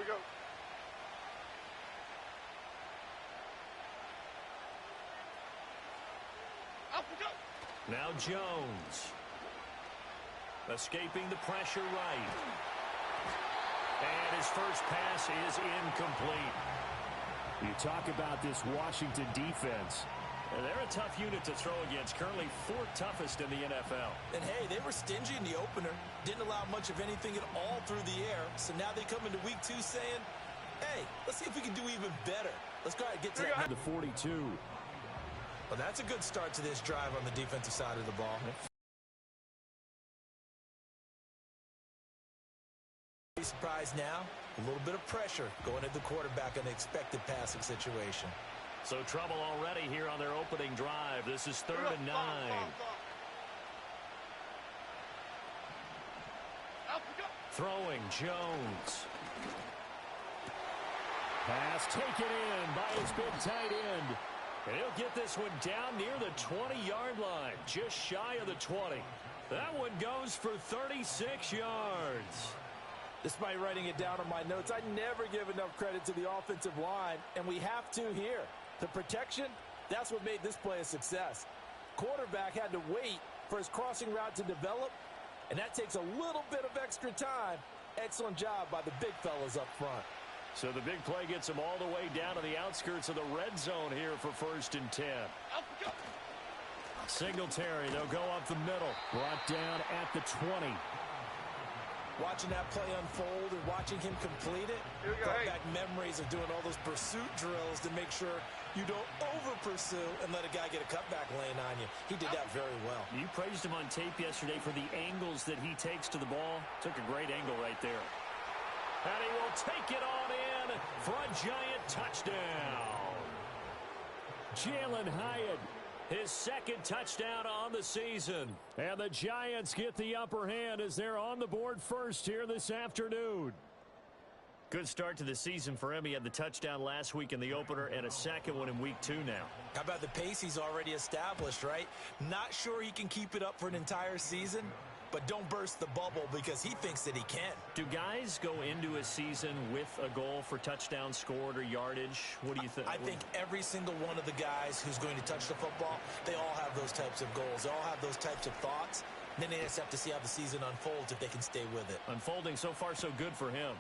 we go. Up we go. Now Jones. Escaping the pressure right. And his first pass is incomplete. You talk about this Washington defense. And they're a tough unit to throw against, currently 4th toughest in the NFL. And, hey, they were stingy in the opener, didn't allow much of anything at all through the air. So now they come into week 2 saying, hey, let's see if we can do even better. Let's go ahead and get to that. The 42. Well, that's a good start to this drive on the defensive side of the ball. Surprise now, a little bit of pressure going at the quarterback in an expected passing situation. So trouble already here on their opening drive. This is 3rd and 9. Throwing Jones. Pass taken in by his big tight end. And he'll get this one down near the 20-yard line, just shy of the 20. That one goes for 36 yards. Despite writing it down on my notes, I never give enough credit to the offensive line, and we have to here. The protection, that's what made this play a success. Quarterback had to wait for his crossing route to develop, and that takes a little bit of extra time. Excellent job by the big fellas up front. So the big play gets him all the way down to the outskirts of the red zone here for 1st and 10. Singletary, they'll go up the middle. Brought down at the 20. Watching that play unfold and watching him complete it, brought back memories of doing all those pursuit drills to make sure you don't over-pursue and let a guy get a cutback lane on you. He did that very well. You praised him on tape yesterday for the angles that he takes to the ball. Took a great angle right there. And he will take it on in for a giant touchdown. Jalen Hyatt. His 2nd touchdown on the season. And the Giants get the upper hand as they're on the board first here this afternoon. Good start to the season for him. He had the touchdown last week in the opener and a second one in week 2 now. How about the pace he's already established, right? Not sure he can keep it up for an entire season, but don't burst the bubble because he thinks that he can. Do guys go into a season with a goal for touchdown scored or yardage? What do you think? I think every single one of the guys who's going to touch the football, they all have those types of goals. They all have those types of thoughts. And then they just have to see how the season unfolds if they can stay with it. Unfolding so far so good for him.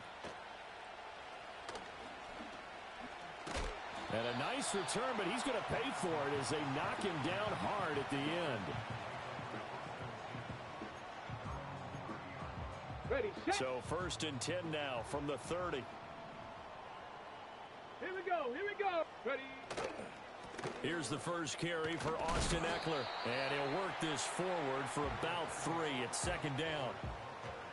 And a nice return, but he's going to pay for it as they knock him down hard at the end. Ready, set. So 1st and 10 now from the 30. Here we go. Here we go. Ready. Here's the first carry for Austin Eckler. And he'll work this forward for about 3. It's 2nd down.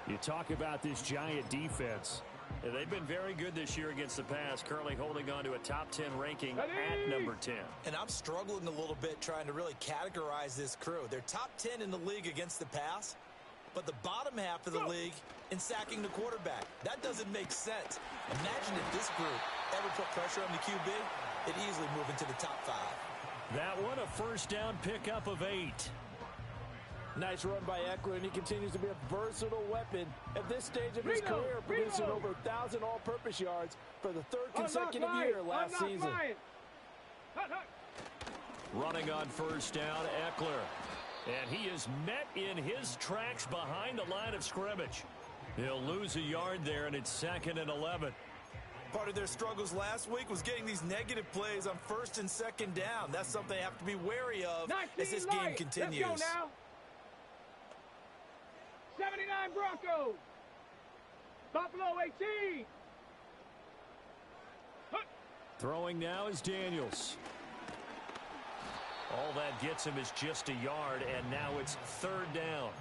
You talk about this Giant defense. Yeah, they've been very good this year against the pass, currently holding on to a top 10 ranking at number 10. And I'm struggling a little bit trying to really categorize this crew. They're top 10 in the league against the pass, but the bottom half of the league in sacking the quarterback. That doesn't make sense. Imagine if this group ever put pressure on the QB, it'd easily move into the top 5. That one, a 1st down pickup of 8. Nice run by Eckler, and he continues to be a versatile weapon at this stage of his career, producing over 1,000 all-purpose yards for the 3rd consecutive year last season. Running on 1st down, Eckler. And he is met in his tracks behind the line of scrimmage. He'll lose a yard there, and it's 2nd and 11. Part of their struggles last week was getting these negative plays on 1st and 2nd down. That's something they have to be wary of as this game continues. Let's go now. 79 Broncos. Buffalo 18. Throwing now is Daniels. All that gets him is just a yard, and now it's 3rd down.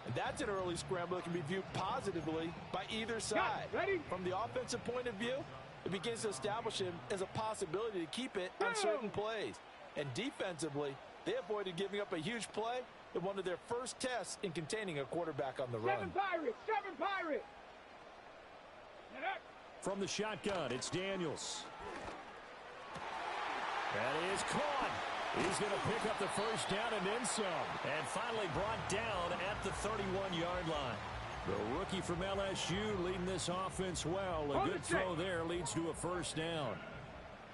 And that's an early scramble that can be viewed positively by either side. Ready? From the offensive point of view, it begins to establish him as a possibility to keep it on certain plays. And defensively, they avoided giving up a huge play in one of their first tests in containing a quarterback on the run. 7 Pirates! 7 Pirates! From the shotgun, it's Daniels. That is caught. He's going to pick up the 1st down and then some. And finally brought down at the 31-yard line. The rookie from LSU leading this offense well. A good throw there leads to a first down.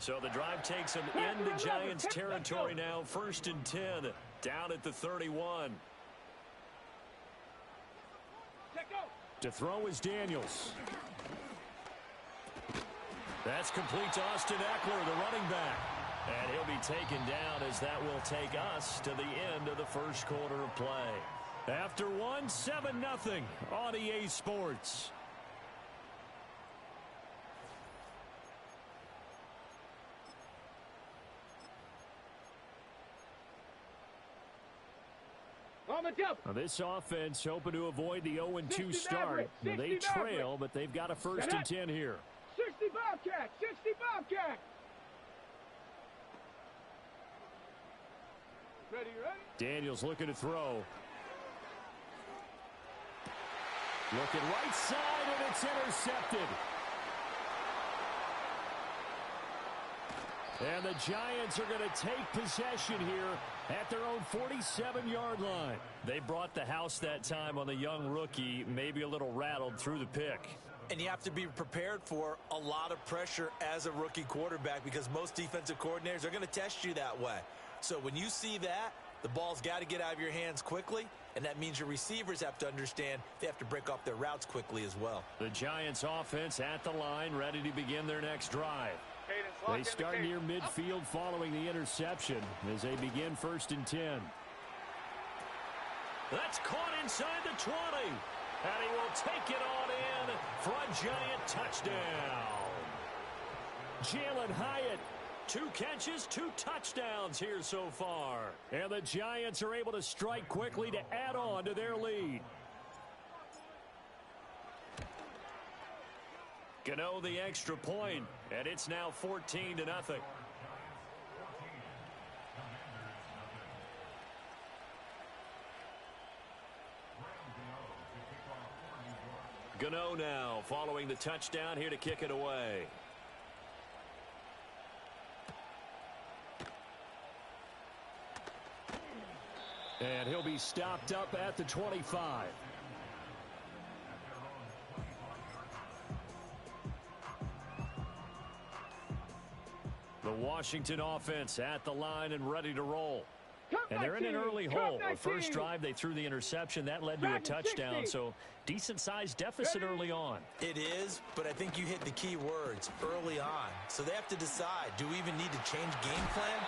So the drive takes them into Giants territory now. 1st and 10, down at the 31. To throw is Daniels. That's complete to Austin Eckler, the running back. And he'll be taken down as that will take us to the end of the first quarter of play. After one, 7-0 on EA Sports. Now this offense hoping to avoid the 0-2 start. They trail, but they've got a 1st and 10 here. 60 Bobcat, 60 Bobcat. Ready? Daniels looking to throw. Looking right side, and it's intercepted. And the Giants are going to take possession here at their own 47-yard line. They brought the house that time on the young rookie, maybe a little rattled through the pick. And you have to be prepared for a lot of pressure as a rookie quarterback because most defensive coordinators are going to test you that way. So when you see that, the ball's got to get out of your hands quickly, and that means your receivers have to understand they have to break off their routes quickly as well. The Giants offense at the line, ready to begin their next drive. They start near midfield following the interception as they begin 1st and 10. That's caught inside the 20. And he will take it on in for a Giant touchdown. Jalen Hyatt. 2 catches, 2 touchdowns here so far. And the Giants are able to strike quickly to add on to their lead. Gano the extra point, and it's now 14-0. Gano now following the touchdown here to kick it away. And he'll be stopped up at the 25. The Washington offense at the line and ready to roll. And they're in an early hole. The first drive, they threw the interception. That led to a touchdown, so decent-sized deficit early on. It is, but I think you hit the key words, early on. So they have to decide, do we even need to change game plan,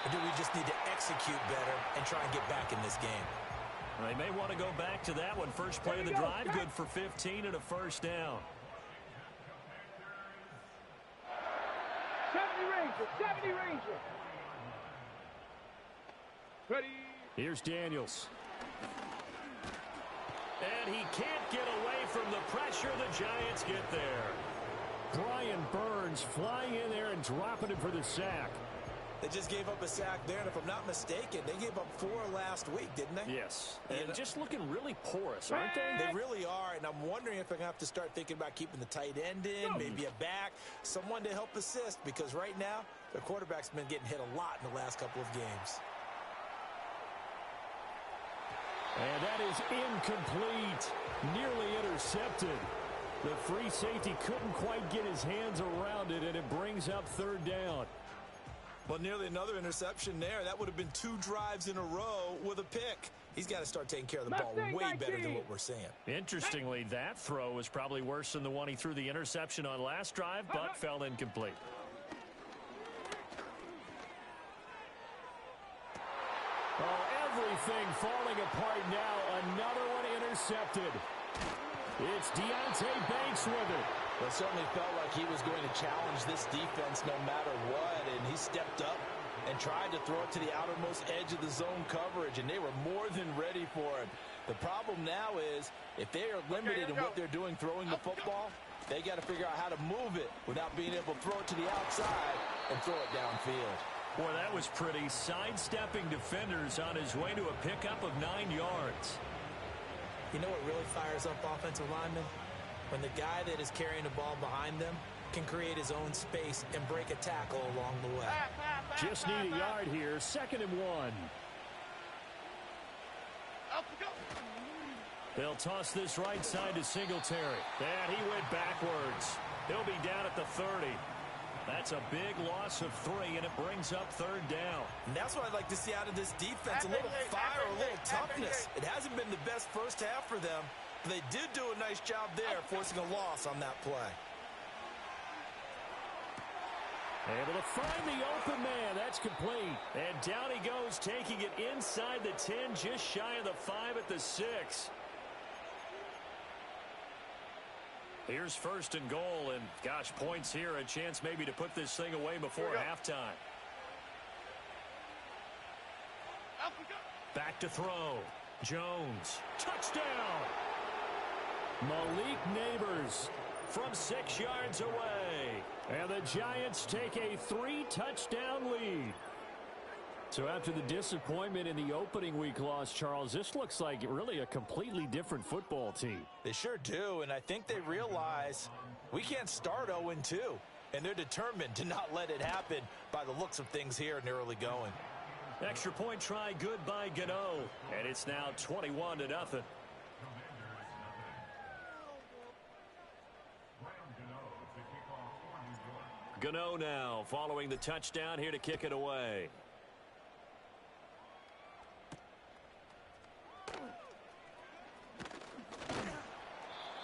or do we just need to execute better and try and get back in this game? They may want to go back to that one. First play of the drive, good for 15 and a first down. 70 Ranger. Ready. Here's Daniels. And he can't get away from the pressure. The Giants get there. Brian Burns flying in there and dropping him for the sack. They just gave up a sack there, and if I'm not mistaken, they gave up 4 last week, didn't they? Yes. And just looking really porous, aren't they? They really are, and I'm wondering if they're going to have to start thinking about keeping the tight end in, maybe a back, someone to help assist, because right now, their quarterback's been getting hit a lot in the last couple of games. And that is incomplete. Nearly intercepted. The free safety couldn't quite get his hands around it, and it brings up 3rd down. Well, nearly another interception there. That would have been 2 drives in a row with a pick. He's got to start taking care of the ball way better than what we're seeing. Interestingly, that throw was probably worse than the one he threw the interception on last drive, but fell incomplete. Oh, everything falling apart now. Another one intercepted. It's Deonte Banks with it. Well, it certainly felt like he was going to challenge this defense no matter what, and he stepped up and tried to throw it to the outermost edge of the zone coverage, and they were more than ready for it. The problem now is if they are limited in what they're doing throwing the football, they got to figure out how to move it without being able to throw it to the outside and throw it downfield. Boy, that was pretty. Sidestepping defenders on his way to a pickup of 9 yards. You know what really fires up offensive linemen? When the guy that is carrying the ball behind them can create his own space and break a tackle along the way. Just need a yard here. 2nd and 1. They'll toss this right side to Singletary. And he went backwards. He'll be down at the 30. That's a big loss of 3, and it brings up 3rd down. And that's what I'd like to see out of this defense, a little fire, a little toughness. It hasn't been the best first half for them, but they did do a nice job there, forcing a loss on that play. Able to find the open man. That's complete. And down he goes, taking it inside the 10, just shy of the 5 at the 6. Here's 1st and goal, and gosh, points here, a chance maybe to put this thing away before halftime. Back to throw. Jones. Touchdown! Malik Neighbors from 6 yards away. And the Giants take a 3-touchdown lead. So after the disappointment in the opening week loss, Charles, this looks like really a completely different football team. They sure do, and I think they realize we can't start 0-2, and they're determined to not let it happen by the looks of things here in the early going. Extra point try good by Gano, and it's now 21-0. Gano now following the touchdown here to kick it away.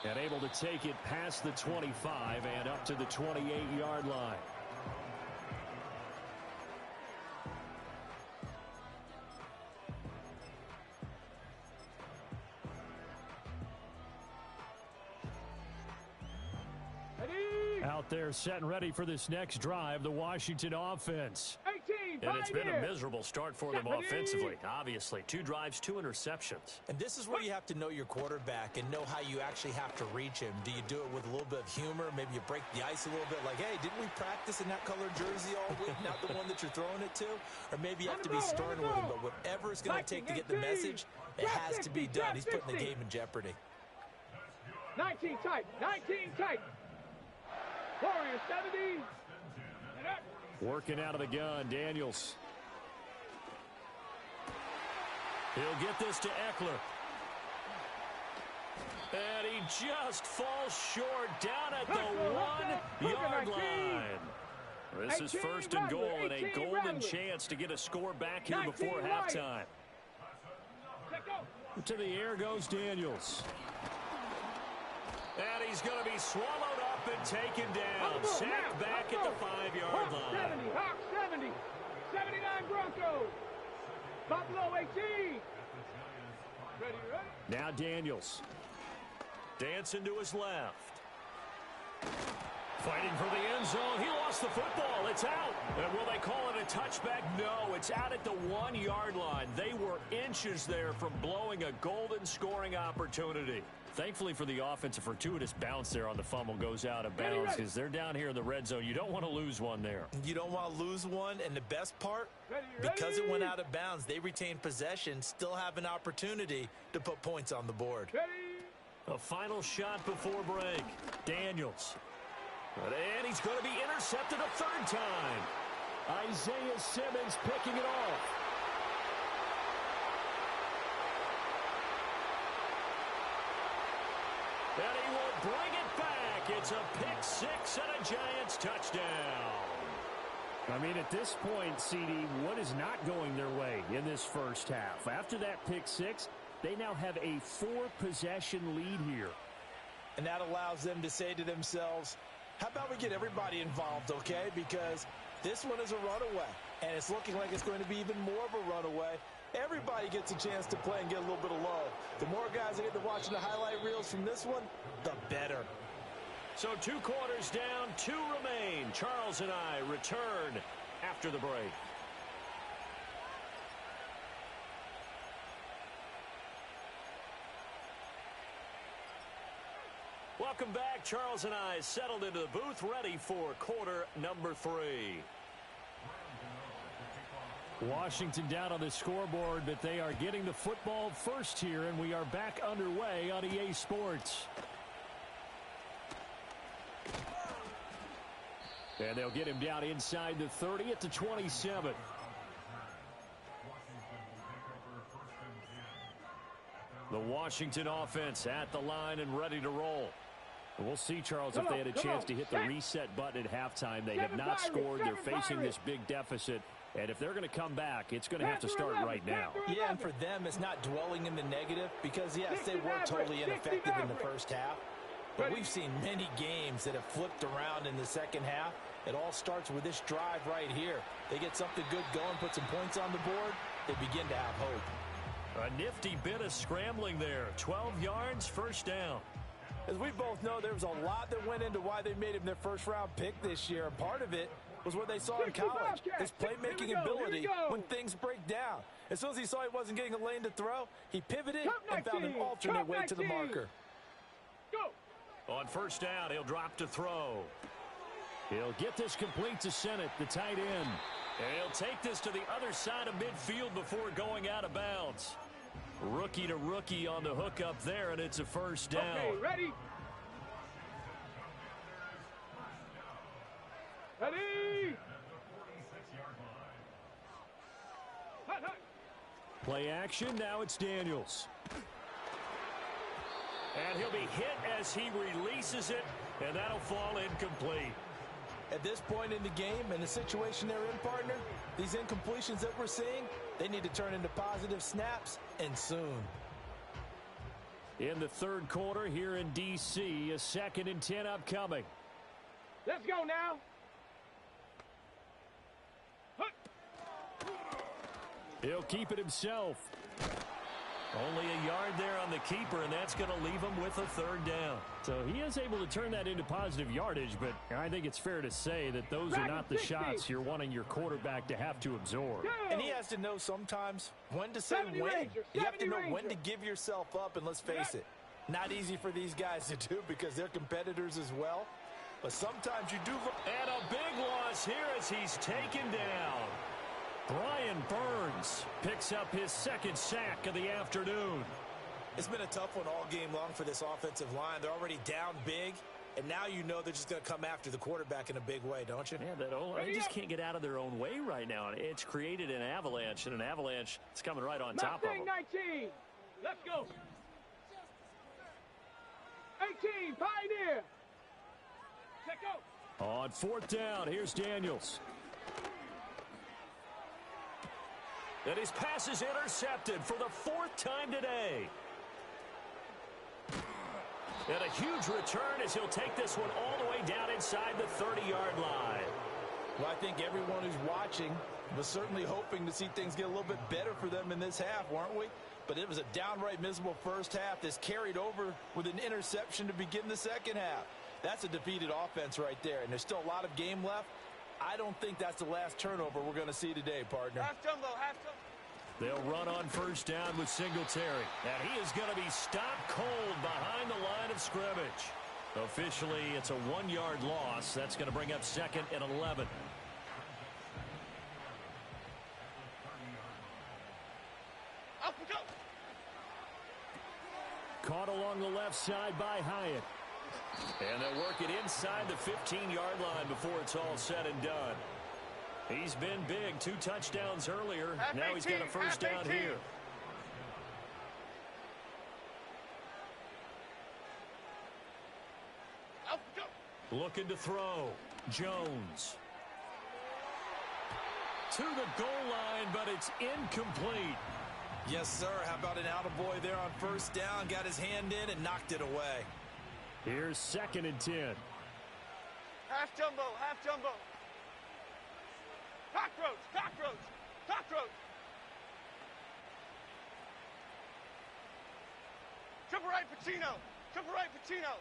And able to take it past the 25 and up to the 28-yard line. Out there set and ready for this next drive, the Washington offense. 18, and it's been a miserable start for them offensively, obviously. 2 drives, 2 interceptions. And this is where you have to know your quarterback and know how you actually have to reach him. Do you do it with a little bit of humor? Maybe you break the ice a little bit like, hey, didn't we practice in that colored jersey all week, not the one that you're throwing it to? Or maybe you have to be stern with him, but whatever it's going to take to get the message, it has to be done. He's putting the game in jeopardy. 19 tight, 19 tight. Warriors 70. Working out of the gun, Daniels. He'll get this to Eckler. And he just falls short down at the 1-yard line. This is 1st and goal and a golden chance to get a score back here before halftime. To the air goes Daniels. And he's going to be swallowed up and taken down. Sacked back at the 5-yard line. 70, Hawks 70. 79 Broncos. Buffalo 18. Ready? Now Daniels. Dancing to his left. Fighting for the end zone. He lost the football. It's out. And will they call it a touchback? No, it's out at the 1-yard line. They were inches there from blowing a golden scoring opportunity. Thankfully for the offense, a fortuitous bounce there on the fumble goes out of bounds because they're down here in the red zone. You don't want to lose one there. You don't want to lose one, and the best part, because it went out of bounds, they retain possession, still have an opportunity to put points on the board. A final shot before break. Daniels. And he's going to be intercepted a 3rd time. Isaiah Simmons picking it off. And he will bring it back. It's a pick 6 and a Giants touchdown. I mean, at this point, CD, what is not going their way in this first half? After that pick 6, they now have a 4-possession lead here. And that allows them to say to themselves, how about we get everybody involved, okay? Because this one is a runaway, and it's looking like it's going to be even more of a runaway. Everybody gets a chance to play and get a little bit of love. The more guys that get to watching the highlight reels from this one, the better. So 2 quarters down, 2 remain. Charles and I return after the break. Welcome back. Charles and I settled into the booth, ready for quarter number 3. Washington down on the scoreboard, but they are getting the football first here, and we are back underway on EA Sports. And they'll get him down inside the 30 at the 27. The Washington offense at the line and ready to roll. We'll see, Charles, if they had a chance to hit the reset button at halftime. They have not scored. They're facing this big deficit. And if they're going to come back, it's going to have to start right now. Yeah, and for them, it's not dwelling in the negative because, yes, they were totally ineffective in the first half. But we've seen many games that have flipped around in the second half. It all starts with this drive right here. They get something good going, put some points on the board, they begin to have hope. A nifty bit of scrambling there. 12 yards, first down. As we both know, there was a lot that went into why they made him their first-round pick this year. And part of it was what they saw in college, his playmaking ability when things break down. As soon as he saw he wasn't getting a lane to throw, he pivoted and found an alternate way to the marker. Go. On first down, he'll drop to throw. He'll get this complete to Sennett, the tight end. And he'll take this to the other side of midfield before going out of bounds. Rookie to rookie on the hook up there, and it's a first down. Okay, ready? Ready? Hut, hut. Play action, now it's Daniels. And he'll be hit as he releases it, and that'll fall incomplete. At this point in the game and the situation they're in, partner, these incompletions that we're seeing, they need to turn into positive snaps, and soon. In the third quarter here in D.C., a 2nd and 10 upcoming. Let's go now. He'll keep it himself. Only a yard there on the keeper, and that's going to leave him with a third down. So he is able to turn that into positive yardage, but I think it's fair to say that those are not the shots you're wanting your quarterback to have to absorb. And he has to know sometimes when to say when. You have to know when to give yourself up, and let's face it, not easy for these guys to do because they're competitors as well. But sometimes you do. And a big loss here as he's taken down. Brian Burns picks up his 2nd sack of the afternoon. It's been a tough one all game long for this offensive line. They're already down big, and now you know they're just going to come after the quarterback in a big way, don't you? Yeah, they just can't get out of their own way right now. It's created an avalanche, and an avalanche is coming right on top of them. 19. Let's go. 18, Pioneer. Check go. On 4th down, here's Daniels. And his pass is intercepted for the 4th time today. And a huge return as he'll take this one all the way down inside the 30-yard line. Well, I think everyone who's watching was certainly hoping to see things get a little bit better for them in this half, weren't we? But it was a downright miserable first half. This carried over with an interception to begin the second half. That's a defeated offense right there, and there's still a lot of game left. I don't think that's the last turnover we're going to see today, partner. Half jumbo, half jumbo. They'll run on first down with Singletary. And he is going to be stopped cold behind the line of scrimmage. Officially, it's a 1-yard loss. That's going to bring up 2nd and 11. Up we go. Caught along the left side by Hyatt. And they'll work it inside the 15-yard line before it's all said and done. He's been big. 2 touchdowns earlier. Now he's got a first down here. Up we go. Looking to throw. Jones. To the goal line, but it's incomplete. Yes, sir. How about an attaboy there on first down? Got his hand in and knocked it away. Here's 2nd and 10. Half jumbo, half jumbo. Cockroach, cockroach, cockroach. Triple right Pacino, triple right Pacino.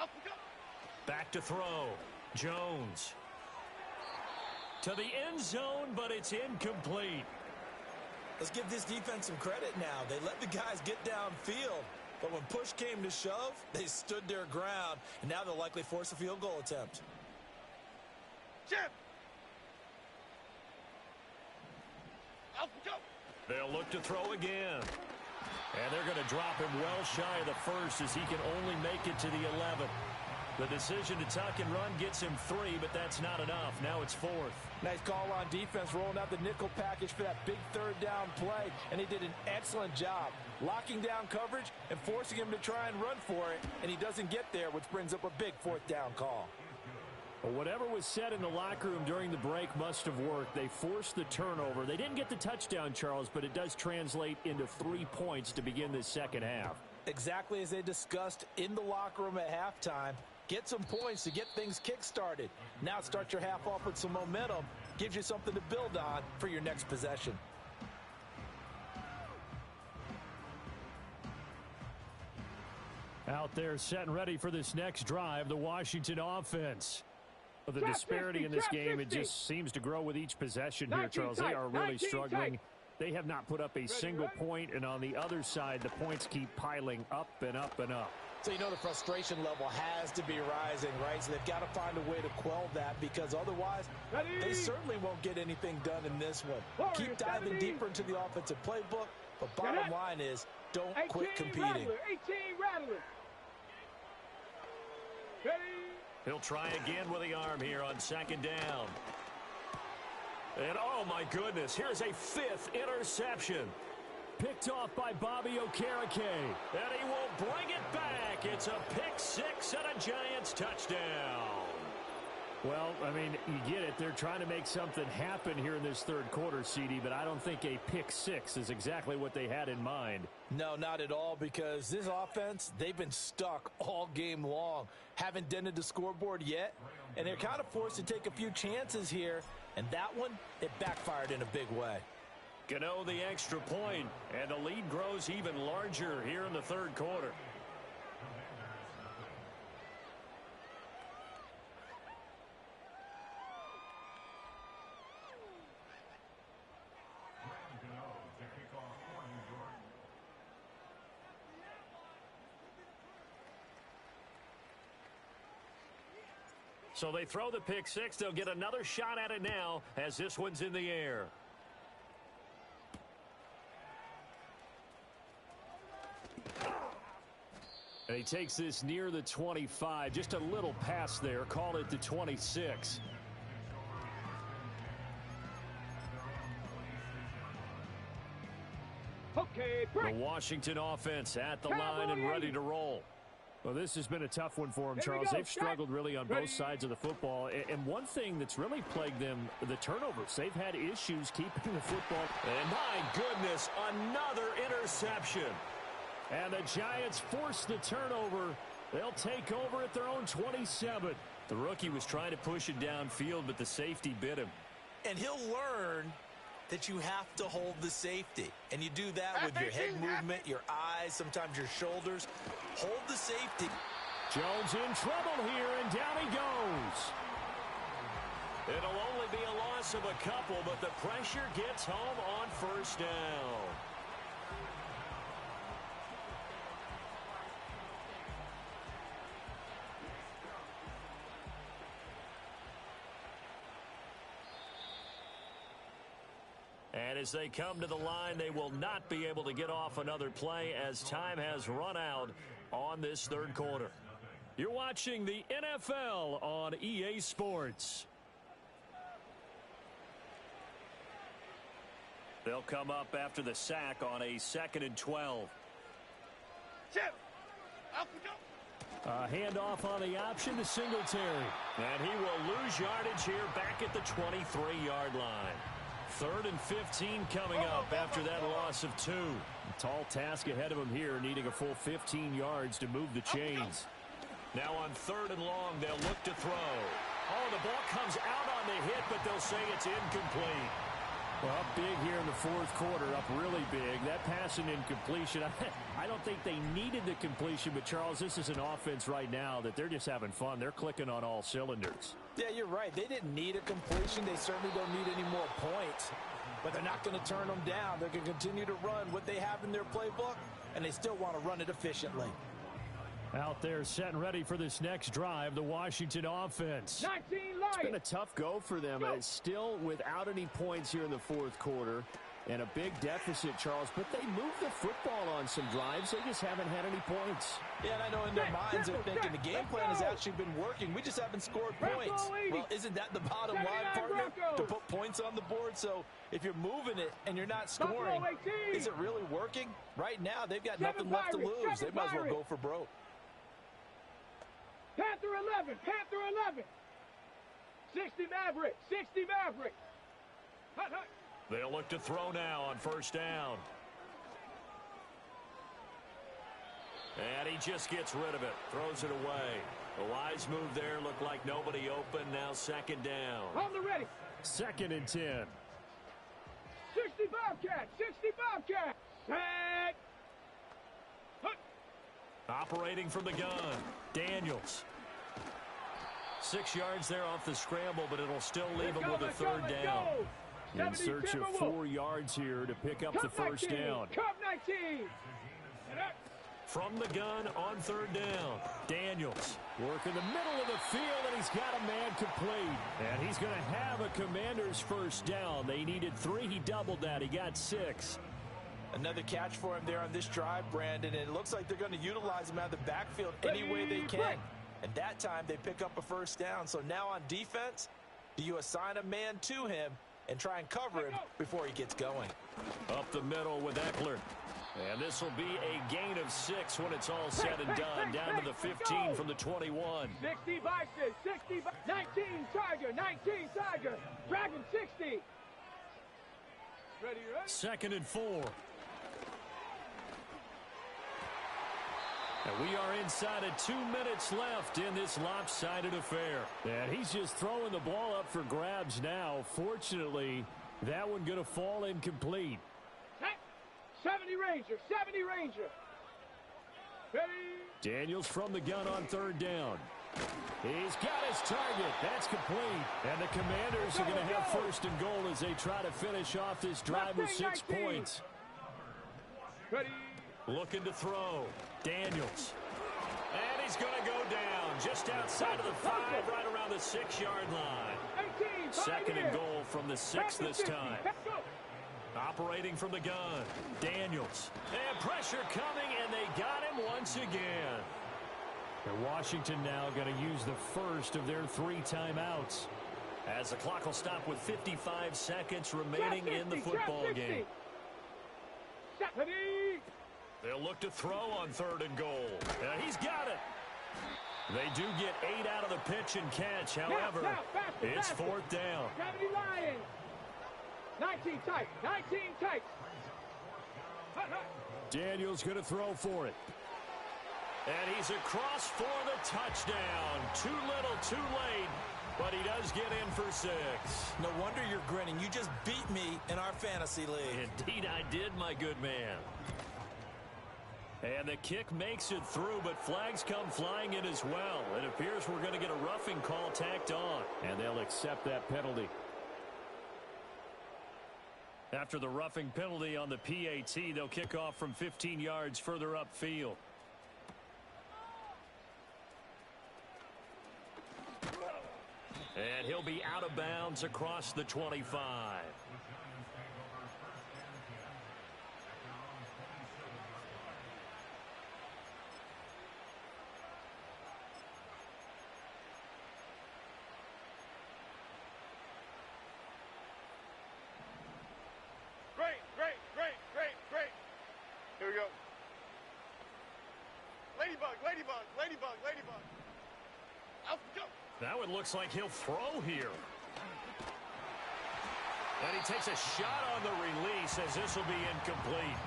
Up we go. Back to throw. Jones. To the end zone, but it's incomplete. Let's give this defense some credit now. They let the guys get downfield. But when push came to shove, they stood their ground, and now they'll likely force a field goal attempt. Chip. Up we go. They'll look to throw again. And they're going to drop him well shy of the first as he can only make it to the 11. The decision to tuck and run gets him 3, but that's not enough. Now it's 4th. Nice call on defense, rolling out the nickel package for that big third down play, and he did an excellent job locking down coverage and forcing him to try and run for it, and he doesn't get there, which brings up a big 4th down call. Well, whatever was said in the locker room during the break must have worked. They forced the turnover. They didn't get the touchdown, Charles, but it does translate into 3 points to begin this second half. Exactly as they discussed in the locker room at halftime. Get some points to get things kick-started. Now start your half off with some momentum. Gives you something to build on for your next possession. Out there set and ready for this next drive, the Washington offense. Well, the disparity in this game, it just seems to grow with each possession here, Charles. They are really struggling. They have not put up a single point, and on the other side, the points keep piling up and up and up. So you know the frustration level has to be rising, right? So they've got to find a way to quell that, because otherwise they certainly won't get anything done in this one. Keep diving deeper into the offensive playbook, but bottom line is don't quit competing. 18 Rattler. Ready? He'll try again with the arm here on 2nd down. And oh my goodness, here's a 5th interception. Picked off by Bobby Okereke. And he will bring it back. It's a pick 6 and a Giants touchdown. Well, I mean, you get it. They're trying to make something happen here in this third quarter, CD, but I don't think a pick 6 is exactly what they had in mind. No, not at all, because this offense, they've been stuck all game long. Haven't dented the scoreboard yet, and they're kind of forced to take a few chances here, and that one, it backfired in a big way. Gano the extra point, and the lead grows even larger here in the third quarter. So they throw the pick 6. They'll get another shot at it now as this one's in the air. And he takes this near the 25. Just a little pass there. Call it the 26. Okay, break. The Washington offense at the line and ready to roll. Well, this has been a tough one for them, Here Charles. we go. They've struggled really on both sides of the football. And one thing that's really plagued them, the turnovers. They've had issues keeping the football. And my goodness, another interception. And the Giants force the turnover. They'll take over at their own 27. The rookie was trying to push it downfield, but the safety bit him. And he'll learn that you have to hold the safety. And you do that with your head movement, your eyes, sometimes your shoulders. Hold the safety. Jones in trouble here, and down he goes. It'll only be a loss of a couple, but the pressure gets home on first down. And as they come to the line, they will not be able to get off another play as time has run out on this third quarter. You're watching the NFL on EA Sports. They'll come up after the sack on a 2nd and 12. Chip. Up we go. Handoff on the option to Singletary. And he will lose yardage here back at the 23-yard line. 3rd and 15 coming up after that loss of 2. Tall task ahead of him here, needing a full 15 yards to move the chains. Now on 3rd and long, they'll look to throw. Oh, the ball comes out on the hit, but they'll say it's incomplete. Well, up big here in the fourth quarter, up really big. That pass and incompletion, I don't think they needed the completion, but Charles, this is an offense right now that they're just having fun. They're clicking on all cylinders. Yeah, you're right. They didn't need a completion. They certainly don't need any more points. But they're not going to turn them down. They're going to continue to run what they have in their playbook, and they still want to run it efficiently. Out there set and ready for this next drive, the Washington offense. 19 light. It's been a tough go for them. It's still without any points here in the fourth quarter. And a big deficit, Charles, but they move the football on some drives. They just haven't had any points. Yeah, and I know in their minds they're thinking the game plan has actually been working. We just haven't scored points. Well, isn't that the bottom line, partner? To put points on the board. So if you're moving it and you're not scoring, is it really working? Right now, they've got nothing left to lose. They might as well go for broke. Panther 11, Panther 11. 60 Maverick, 60 Maverick. Hut, hut. They'll look to throw now on first down. And he just gets rid of it. Throws it away. A wise move there. Looked like nobody open. Now second down. On the ready. 2nd and 10. 60 Bobcat, 60 Bobcat. Set. Hut. Operating from the gun. Daniels. 6 yards there off the scramble, but it'll still leave him with a third down. In search of 4 yards here to pick up the first down. Cup 19. From the gun on third down. Daniels. Work in the middle of the field, and he's got a man complete. And he's going to have a Commander's first down. They needed 3. He doubled that. He got 6. Another catch for him there on this drive, Brandon. And it looks like they're going to utilize him out of the backfield any way they can. And that time, they pick up a first down. So now on defense, do you assign a man to him and try and cover him before he gets going? Up the middle with Eckler. And this will be a gain of 6 when it's all said and done. Down to the 15 from the 21. 60 Bison, 60, 19 Tiger, 19 Tiger. Dragon 60. Ready? 2nd and 4. And we are inside of 2 minutes left in this lopsided affair. And he's just throwing the ball up for grabs now. Fortunately, that one going to fall incomplete. 70 Ranger, 70 Ranger. Ready? Daniels from the gun on third down. He's got his target. That's complete. And the Commanders are going to have first and goal as they try to finish off this drive with 6 points. Ready? Looking to throw. Daniels. And he's going to go down just outside of the 5, right around the 6-yard line. 2nd and goal from the 6 this time. Operating from the gun. Daniels. And pressure coming, and they got him once again. And Washington now going to use the first of their 3 timeouts. As the clock will stop with 55 seconds remaining in the football game. They'll look to throw on 3rd and goal. And he's got it. They do get 8 out of the pitch and catch. However, it's 4th down. 70 Lions. 19 tight. 19 tight. Daniels going to throw for it. And he's across for the touchdown. Too little, too late. But he does get in for 6. No wonder you're grinning. You just beat me in our fantasy league. Indeed I did, my good man. And the kick makes it through, but flags come flying in as well. It appears we're going to get a roughing call tacked on. And they'll accept that penalty. After the roughing penalty on the PAT, they'll kick off from 15 yards further upfield. And he'll be out of bounds across the 25. Great. Here we go. Ladybug. Out we go. That one looks like he'll throw here. And he takes a shot on the release as this will be incomplete.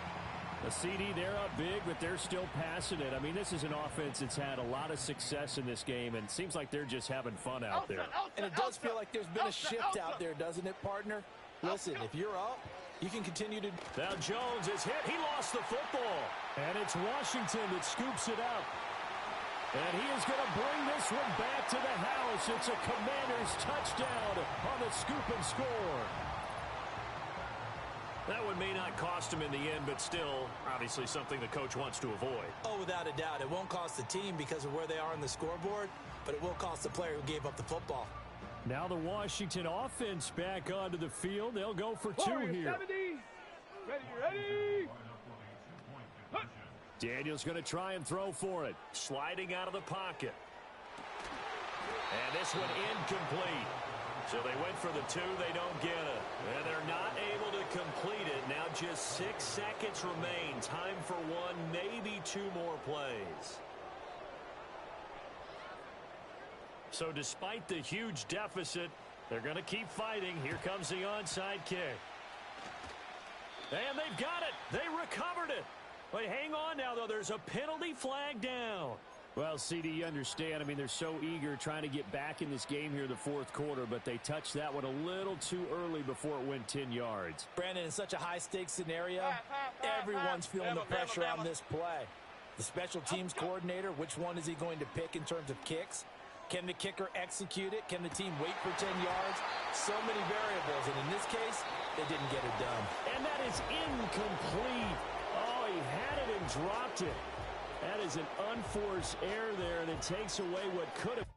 A CD, they're up big, but they're still passing it. I mean, this is an offense that's had a lot of success in this game, and it seems like they're just having fun out there. And it does feel like there's been a shift out there, doesn't it, partner? Listen, if you're up, you can continue to... Now Jones is hit. He lost the football. And it's Washington that scoops it up. And he is going to bring this one back to the house. It's a Commanders touchdown on the scoop and score. That one may not cost him in the end, but still, obviously something the coach wants to avoid. Oh, without a doubt. It won't cost the team because of where they are on the scoreboard, but it will cost the player who gave up the football. Now the Washington offense back onto the field. They'll go for 2 here. 70, Ready? Daniel's going to try and throw for it. Sliding out of the pocket. And this one incomplete. So they went for the 2, they don't get it. And they're not able to complete it. Now just 6 seconds remain. Time for 1, maybe 2 more plays. So despite the huge deficit, they're going to keep fighting. Here comes the onside kick. And they've got it. They recovered it. But hang on now, though. There's a penalty flag down. Well, CD, you understand. I mean, they're so eager trying to get back in this game here in the fourth quarter, but they touched that one a little too early before it went 10 yards. Brandon, in such a high-stakes scenario, everyone's feeling the pressure on this play. The special teams coordinator, which one is he going to pick in terms of kicks? Can the kicker execute it? Can the team wait for 10 yards? So many variables, and in this case, they didn't get it done. And that is incomplete. Oh, he had it and dropped it. That is an unforced error there, and it takes away what could have